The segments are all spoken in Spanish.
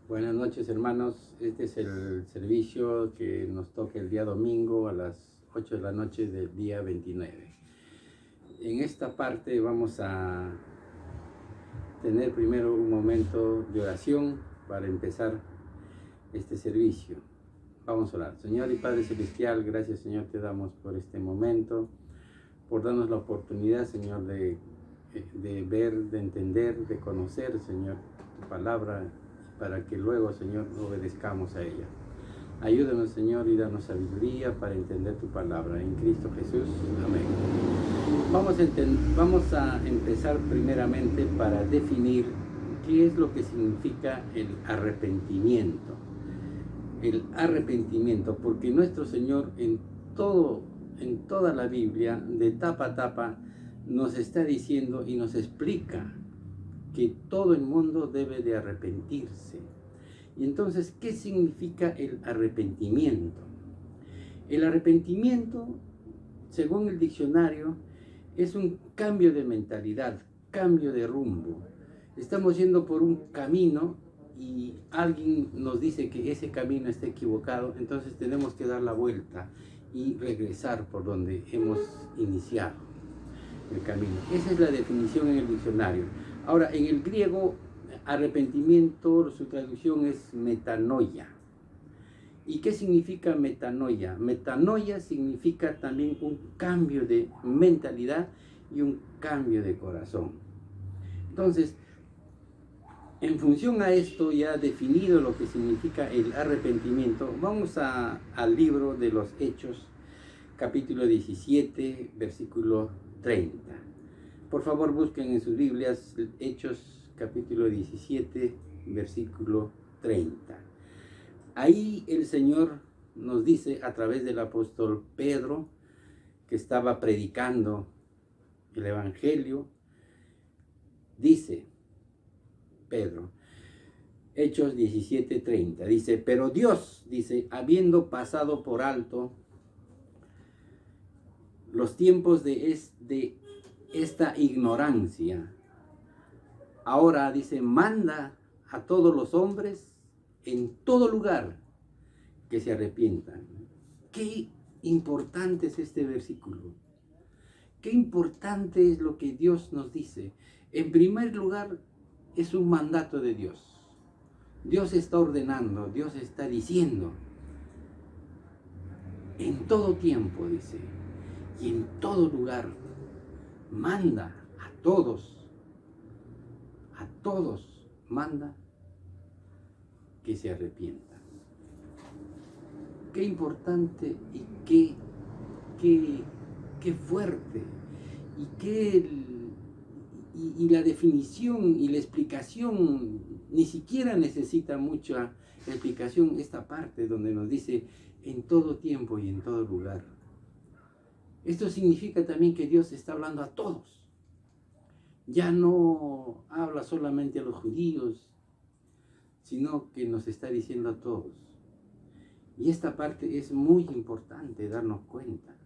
Buenas noches, hermanos. Este es el servicio que nos toca el día domingo a las 8 de la noche del día 29. En esta parte vamos a tener primero un momento de oración para empezar este servicio. Vamos a orar. Señor y Padre Celestial, gracias, Señor, te damos por este momento, por darnos la oportunidad, Señor, de ver, de entender, de conocer, Señor, tu palabra, para que luego, Señor, obedezcamos a ella. Ayúdanos, Señor, y danos sabiduría para entender tu palabra. En Cristo Jesús. Amén. Vamos a empezar primeramente para definir qué es lo que significa el arrepentimiento. El arrepentimiento, porque nuestro Señor en toda la Biblia, de tapa a tapa, nos está diciendo y nos explica que todo el mundo debe de arrepentirse. Y entonces, ¿qué significa el arrepentimiento? El arrepentimiento, según el diccionario, es un cambio de mentalidad, cambio de rumbo. Estamos yendo por un camino y alguien nos dice que ese camino está equivocado, entonces tenemos que dar la vuelta y regresar por donde hemos iniciado el camino. Esa es la definición en el diccionario. Ahora, en el griego, arrepentimiento, su traducción es metanoia. ¿Y qué significa metanoia? Metanoia significa también un cambio de mentalidad y un cambio de corazón. Entonces, en función a esto, ya definido lo que significa el arrepentimiento, vamos al libro de los Hechos, capítulo 17, versículo 30. Por favor, busquen en sus Biblias Hechos, capítulo 17, versículo 30. Ahí el Señor nos dice a través del apóstol Pedro, que estaba predicando el Evangelio, dice Pedro, Hechos 17:30, dice, pero Dios, dice, habiendo pasado por alto los tiempos de esta ignorancia, ahora, dice, manda a todos los hombres en todo lugar que se arrepientan. Qué importante es este versículo. Qué importante es lo que Dios nos dice. En primer lugar, es un mandato de Dios. Dios está ordenando, Dios está diciendo, en todo tiempo, dice, y en todo lugar, manda a todos, manda que se arrepientan. Qué importante y qué fuerte, y la definición y la explicación, ni siquiera necesita mucha explicación esta parte donde nos dice en todo tiempo y en todo lugar. Esto significa también que Dios está hablando a todos. Ya no habla solamente a los judíos, sino que nos está diciendo a todos. Y esta parte es muy importante darnos cuenta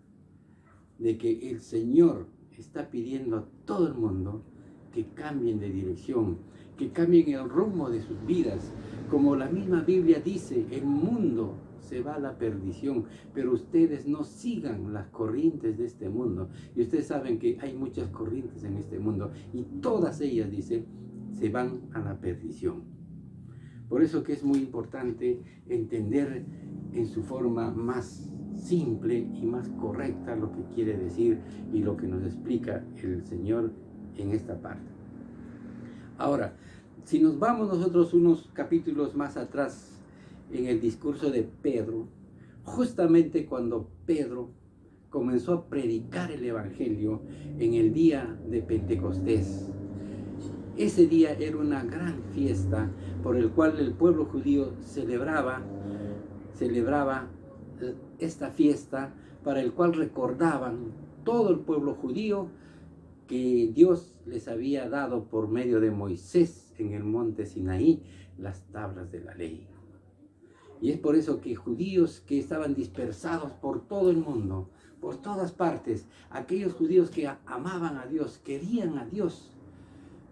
de que el Señor está pidiendo a todo el mundo que cambien de dirección, que cambien el rumbo de sus vidas. Como la misma Biblia dice, el mundo se va a la perdición, pero ustedes no sigan las corrientes de este mundo. Y ustedes saben que hay muchas corrientes en este mundo y todas ellas, dice, se van a la perdición. Por eso que es muy importante entender en su forma más simple y más correcta lo que quiere decir y lo que nos explica el Señor en esta parte. Ahora, si nos vamos nosotros unos capítulos más atrás en el discurso de Pedro, justamente cuando Pedro comenzó a predicar el Evangelio en el día de Pentecostés, ese día era una gran fiesta por el cual el pueblo judío celebraba esta fiesta, para el cual recordaban todo el pueblo judío que Dios les había dado por medio de Moisés en el monte Sinaí las tablas de la ley. Y es por eso que judíos que estaban dispersados por todo el mundo, por todas partes, aquellos judíos que amaban a Dios, querían a Dios,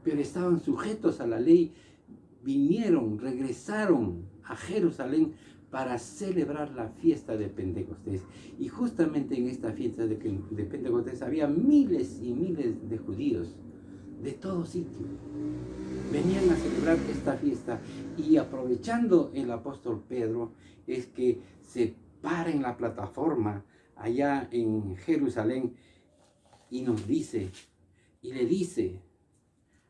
pero estaban sujetos a la ley, regresaron a Jerusalén para celebrar la fiesta de Pentecostés. Y justamente en esta fiesta de Pentecostés había miles y miles de judíos de todo sitio. Venían a celebrar esta fiesta, y aprovechando el apóstol Pedro es que se para en la plataforma allá en Jerusalén y le dice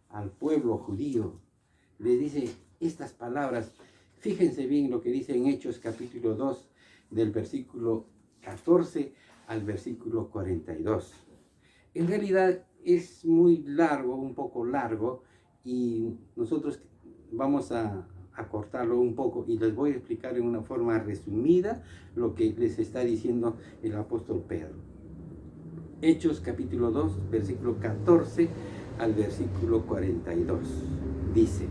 al pueblo judío, le dice estas palabras. Fíjense bien lo que dice en Hechos capítulo 2, del versículo 14 al versículo 42. En realidad es muy largo, un poco largo, y nosotros vamos a cortarlo un poco y les voy a explicar en una forma resumida lo que les está diciendo el apóstol Pedro. Hechos capítulo 2, versículo 14 al versículo 42. Dice,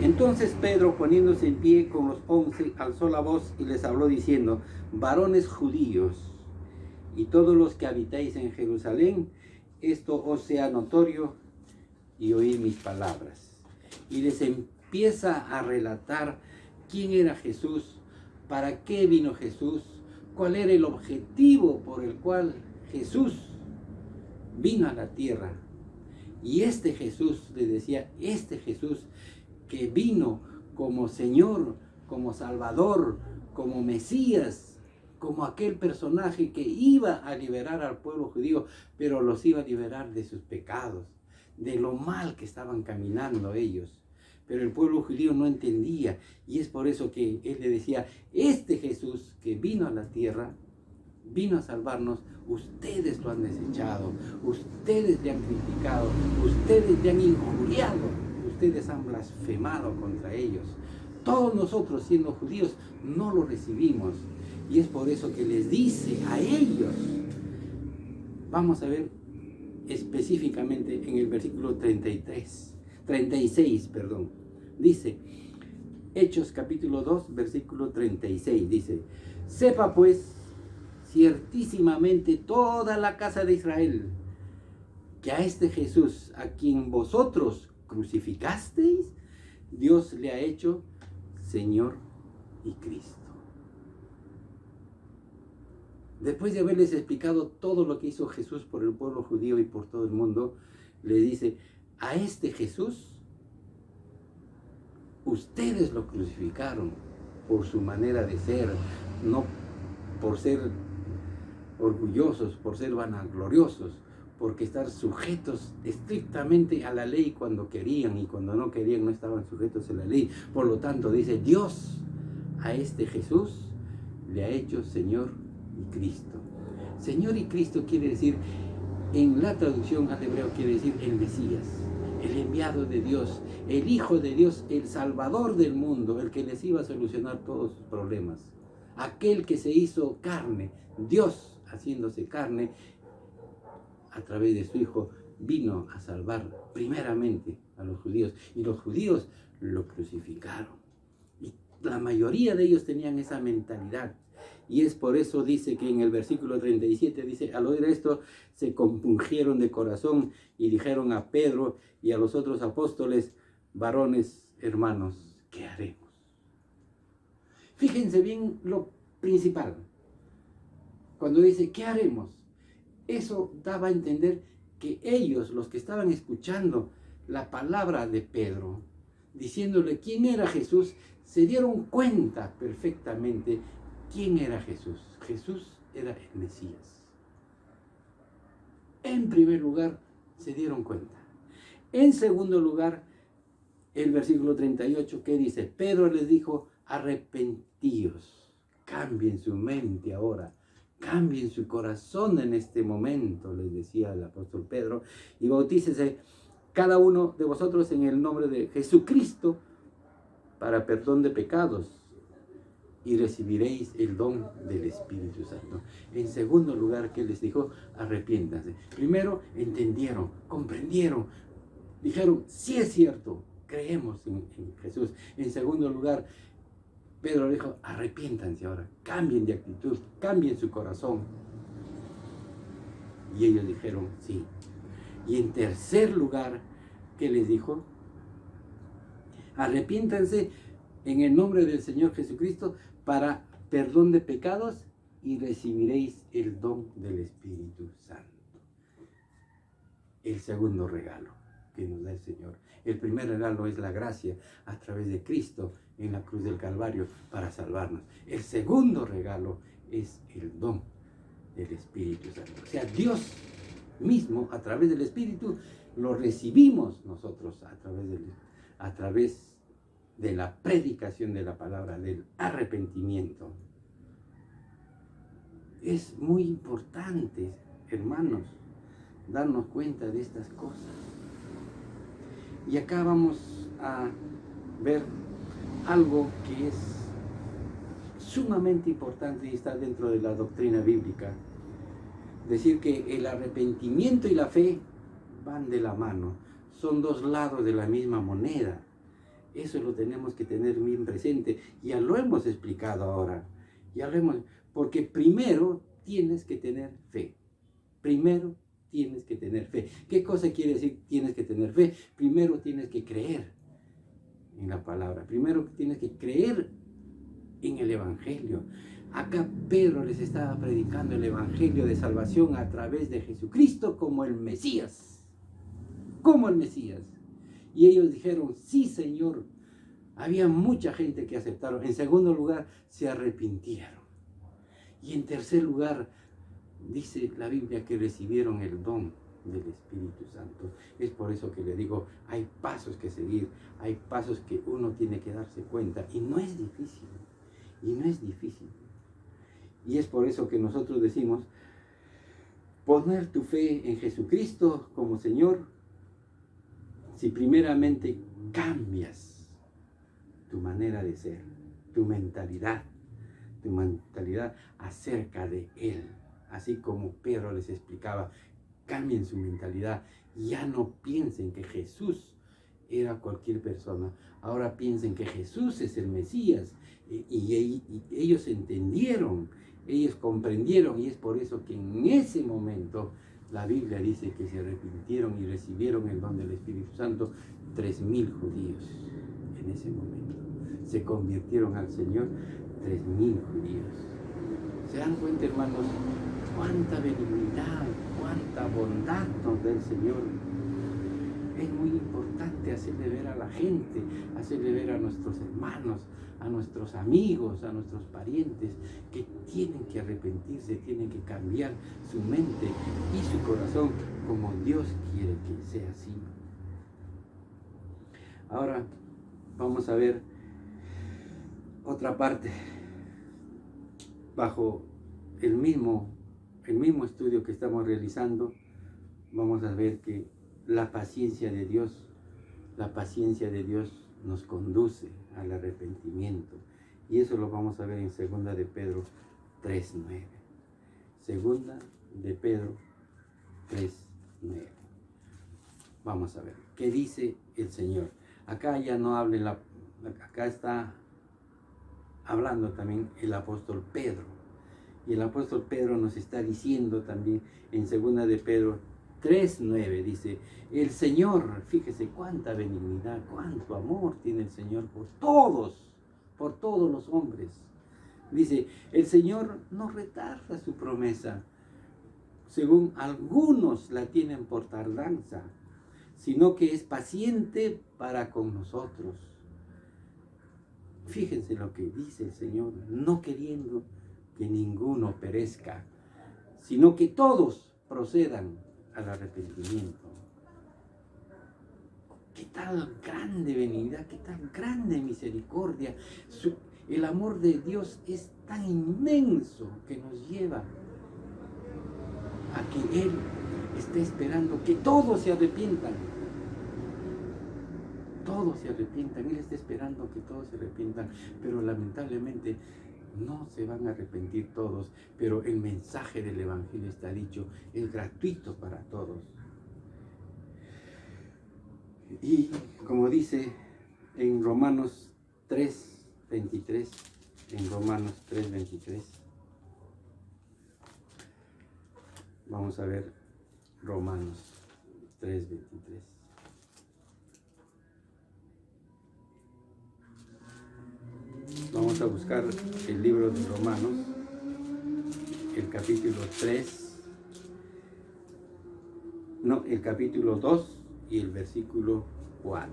entonces Pedro, poniéndose en pie con los 11, alzó la voz y les habló diciendo: varones judíos y todos los que habitáis en Jerusalén, esto os sea notorio y oíd mis palabras. Y les empieza a relatar quién era Jesús, para qué vino Jesús, cuál era el objetivo por el cual Jesús vino a la tierra. Y este Jesús, les decía, este Jesús que vino como Señor, como Salvador, como Mesías, como aquel personaje que iba a liberar al pueblo judío, pero los iba a liberar de sus pecados, de lo mal que estaban caminando ellos. Pero el pueblo judío no entendía, y es por eso que él le decía: este Jesús que vino a la tierra, vino a salvarnos, ustedes lo han desechado, ustedes le han criticado, ustedes le han injuriado, ustedes han blasfemado contra ellos. Todos nosotros, siendo judíos, no lo recibimos, y es por eso que les dice a ellos. Vamos a ver específicamente en el versículo 36, dice, Hechos capítulo 2, versículo 36, dice: sepa pues ciertísimamente toda la casa de Israel que a este Jesús, a quien vosotros crucificasteis, Dios le ha hecho Señor y Cristo. Después de haberles explicado todo lo que hizo Jesús por el pueblo judío y por todo el mundo, le dice: a este Jesús ustedes lo crucificaron por su manera de ser, no por ser orgullosos, por ser vanagloriosos, porque estar sujetos estrictamente a la ley cuando querían, y cuando no querían no estaban sujetos a la ley. Por lo tanto, dice, Dios a este Jesús le ha hecho Señor y Cristo. Señor y Cristo quiere decir, en la traducción al hebreo, quiere decir el Mesías, el enviado de Dios, el Hijo de Dios, el Salvador del mundo, el que les iba a solucionar todos sus problemas. Aquel que se hizo carne, Dios haciéndose carne, a través de su Hijo, vino a salvar primeramente a los judíos, y los judíos lo crucificaron. Y la mayoría de ellos tenían esa mentalidad. Y es por eso, dice que en el versículo 37, dice: al oír esto, se compungieron de corazón y dijeron a Pedro y a los otros apóstoles: varones, hermanos, ¿qué haremos? Fíjense bien lo principal. Cuando dice, ¿qué haremos? Eso daba a entender que ellos, los que estaban escuchando la palabra de Pedro, diciéndole quién era Jesús, se dieron cuenta perfectamente quién era Jesús. Jesús era el Mesías. En primer lugar, se dieron cuenta. En segundo lugar, el versículo 38, ¿qué dice? Pedro les dijo: arrepentíos, cambien su mente ahora, cambien su corazón en este momento, les decía el apóstol Pedro, y bautícese cada uno de vosotros en el nombre de Jesucristo para perdón de pecados, y recibiréis el don del Espíritu Santo. En segundo lugar, ¿qué les dijo? Arrepiéntanse. Primero, entendieron, comprendieron, dijeron: sí es cierto, creemos en Jesús. En segundo lugar, Pedro dijo: arrepiéntanse ahora, cambien de actitud, cambien su corazón. Y ellos dijeron: sí. Y en tercer lugar, ¿qué les dijo? Arrepiéntanse en el nombre del Señor Jesucristo para perdón de pecados y recibiréis el don del Espíritu Santo. El segundo regalo que nos da el Señor. El primer regalo es la gracia a través de Cristo en la cruz del Calvario para salvarnos. El segundo regalo es el don del Espíritu Santo. O sea, Dios mismo a través del Espíritu lo recibimos nosotros a través de la predicación de la palabra, del arrepentimiento. Es muy importante, hermanos, darnos cuenta de estas cosas. Y acá vamos a ver algo que es sumamente importante y está dentro de la doctrina bíblica. Decir que el arrepentimiento y la fe van de la mano, son dos lados de la misma moneda. Eso lo tenemos que tener bien presente. Ya lo hemos explicado ahora. Porque primero tienes que tener fe. Primero tienes que tener fe. ¿Qué cosa quiere decir tienes que tener fe? Primero tienes que creer en la palabra. Primero tienes que creer en el Evangelio. Acá Pedro les estaba predicando el Evangelio de salvación a través de Jesucristo como el Mesías. Como el Mesías. Y ellos dijeron, sí, Señor. Había mucha gente que aceptaron. En segundo lugar, se arrepintieron. Y en tercer lugar, dice la Biblia que recibieron el don del Espíritu Santo. Es por eso que le digo, hay pasos que seguir, hay pasos que uno tiene que darse cuenta. Y no es difícil. Y no es difícil. Y es por eso que nosotros decimos, poner tu fe en Jesucristo como Señor, si primeramente cambias tu manera de ser, tu mentalidad acerca de Él. Así como Pedro les explicaba, cambien su mentalidad. Ya no piensen que Jesús era cualquier persona. Ahora piensen que Jesús es el Mesías. Y ellos entendieron, ellos comprendieron, y es por eso que en ese momento la Biblia dice que se arrepintieron y recibieron el don del Espíritu Santo 3.000 judíos en ese momento. Se convirtieron al Señor 3.000 judíos. ¿Se dan cuenta, hermanos? Cuánta benignidad, cuánta bondad nos da el Señor. Es muy importante hacerle ver a la gente, hacerle ver a nuestros hermanos, a nuestros amigos, a nuestros parientes, que tienen que arrepentirse, tienen que cambiar su mente y su corazón como Dios quiere que sea así. Ahora vamos a ver otra parte. Bajo el mismo estudio que estamos realizando, vamos a ver que la paciencia de Dios nos conduce al arrepentimiento. Y eso lo vamos a ver en 2 de Pedro 3:9. 2 de Pedro 3:9. Vamos a ver, ¿qué dice el Señor? Acá ya no habla, acá está hablando también el apóstol Pedro. Y el apóstol Pedro nos está diciendo también en 2 de Pedro 3:9, dice, el Señor, fíjese cuánta benignidad, cuánto amor tiene el Señor por todos los hombres. Dice, el Señor no retarda su promesa, según algunos la tienen por tardanza, sino que es paciente para con nosotros. Fíjense lo que dice el Señor, no queriendo que ninguno perezca, sino que todos procedan al arrepentimiento. Qué tal grande benignidad, qué tan grande misericordia. El amor de Dios es tan inmenso que nos lleva a que Él esté esperando que todos se arrepientan. Todos se arrepientan, Él está esperando que todos se arrepientan, pero lamentablemente no se van a arrepentir todos, pero el mensaje del Evangelio está dicho, es gratuito para todos. Y como dice en Romanos 3:23, vamos a ver Romanos 3:23. Vamos a buscar el libro de Romanos, el capítulo 3, no, el capítulo 2 y el versículo 4.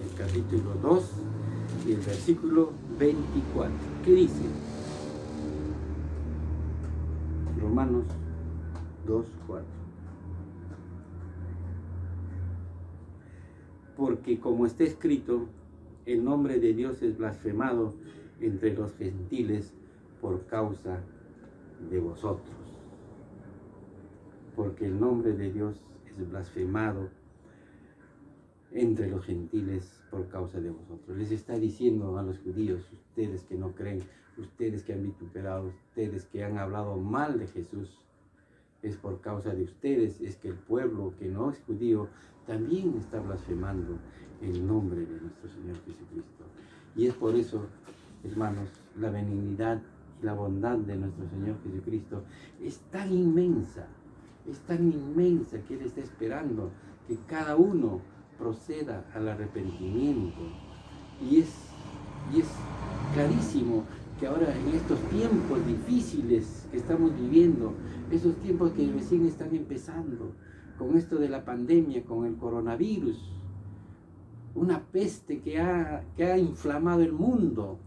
El capítulo 2 y el versículo 24. ¿Qué dice? Romanos 2, 4. Porque como está escrito, el nombre de Dios es blasfemado entre los gentiles por causa de vosotros. Porque el nombre de Dios es blasfemado entre los gentiles por causa de vosotros. Les está diciendo a los judíos, ustedes que no creen, ustedes que han vituperado, ustedes que han hablado mal de Jesús, es por causa de ustedes, es que el pueblo que no es judío también está blasfemando el nombre de nuestro Señor Jesucristo. Y es por eso, hermanos, la benignidad y la bondad de nuestro Señor Jesucristo es tan inmensa que Él está esperando que cada uno proceda al arrepentimiento. Y es clarísimo que ahora en estos tiempos difíciles que estamos viviendo, esos tiempos que recién están empezando, con esto de la pandemia, con el coronavirus, una peste que ha inflamado el mundo.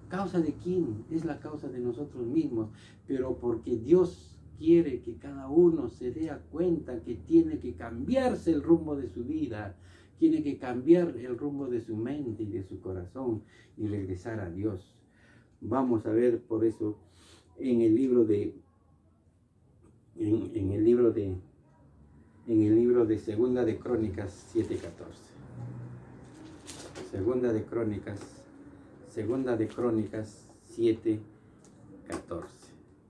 ¿Causa de quién? Es la causa de nosotros mismos, pero porque Dios quiere que cada uno se dé cuenta que tiene que cambiarse el rumbo de su vida, tiene que cambiar el rumbo de su mente y de su corazón y regresar a Dios. Vamos a ver por eso en el libro de Segunda de Crónicas 7:14. Segunda de Crónicas 7:14.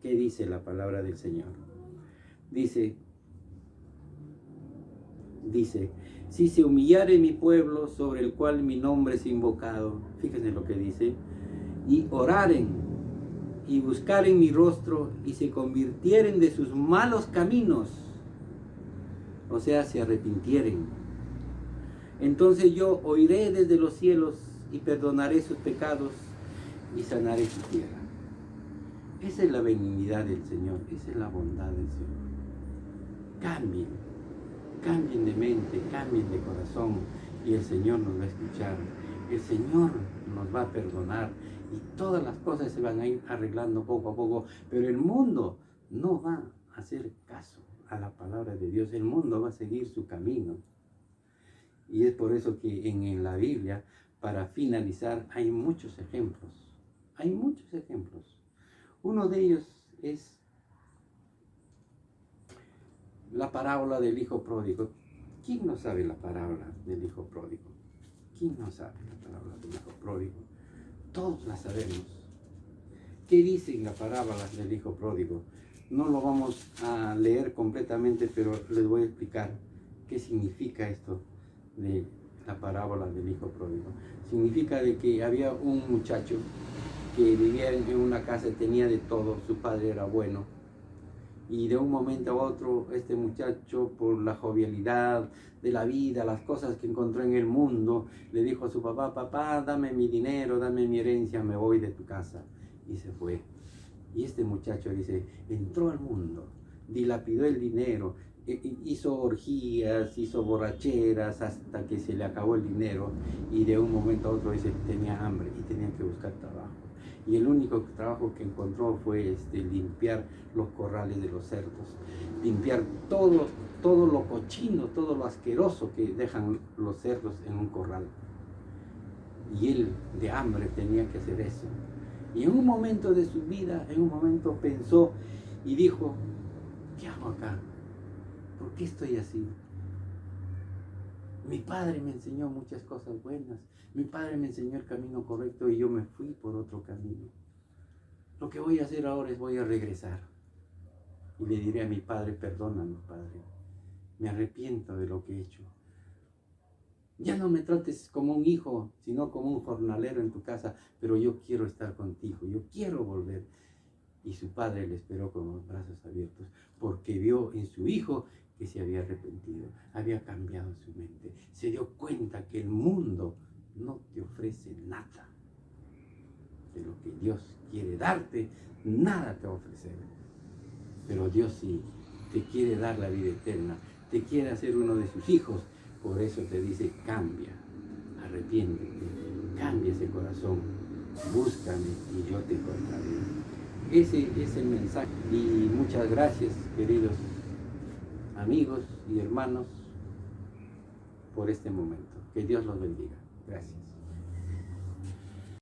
¿Qué dice la palabra del Señor? Dice, si se humillare mi pueblo sobre el cual mi nombre es invocado, fíjense lo que dice, y oraren y buscaren mi rostro y se convirtieren de sus malos caminos, o sea, se arrepintieren, entonces yo oiré desde los cielos y perdonaré sus pecados y sanaré su tierra. Esa es la benignidad del Señor, esa es la bondad del Señor. Cambien de mente, cambien de corazón y el Señor nos va a escuchar, el Señor nos va a perdonar y todas las cosas se van a ir arreglando poco a poco, pero el mundo no va a hacer caso a la palabra de Dios, el mundo va a seguir su camino. Y es por eso que en la Biblia, para finalizar, hay muchos ejemplos. Uno de ellos es la parábola del hijo pródigo. ¿Quién no sabe la parábola del hijo pródigo? ¿Quién no sabe la parábola del hijo pródigo? Todos la sabemos. ¿Qué dice en la parábola del hijo pródigo? No lo vamos a leer completamente, pero les voy a explicar qué significa esto de la parábola del hijo pródigo. Significa de que había un muchacho que vivía en una casa, tenía de todo, su padre era bueno, y de un momento a otro este muchacho, por la jovialidad de la vida, las cosas que encontró en el mundo, le dijo a su papá: papá, dame mi dinero, dame mi herencia, me voy de tu casa. Y se fue. Y este muchacho, dice, entró al mundo, dilapidó el dinero, hizo orgías, hizo borracheras hasta que se le acabó el dinero, y de un momento a otro, dice, tenía hambre y tenía que buscar trabajo. Y el único trabajo que encontró fue limpiar los corrales de los cerdos, limpiar todo lo cochino, todo lo asqueroso que dejan los cerdos en un corral. Y él de hambre tenía que hacer eso. Y en un momento de su vida, pensó y dijo: ¿qué hago acá? ¿Por qué estoy así? Mi padre me enseñó muchas cosas buenas. Mi padre me enseñó el camino correcto y yo me fui por otro camino. Lo que voy a hacer ahora es voy a regresar. Y le diré a mi padre: perdóname, padre. Me arrepiento de lo que he hecho. Ya no me trates como un hijo, sino como un jornalero en tu casa, pero yo quiero estar contigo, yo quiero volver. Y su padre le esperó con los brazos abiertos, porque vio en su hijo que se había arrepentido, había cambiado su mente, se dio cuenta que el mundo no te ofrece nada. De lo que Dios quiere darte, nada te va a ofrecer. Pero Dios sí te quiere dar la vida eterna, te quiere hacer uno de sus hijos. Por eso te dice, cambia, arrepiéntete, cambia ese corazón, búscame y yo te encontraré. Ese es el mensaje. Y muchas gracias, queridos amigos y hermanos, por este momento. Que Dios los bendiga. Gracias.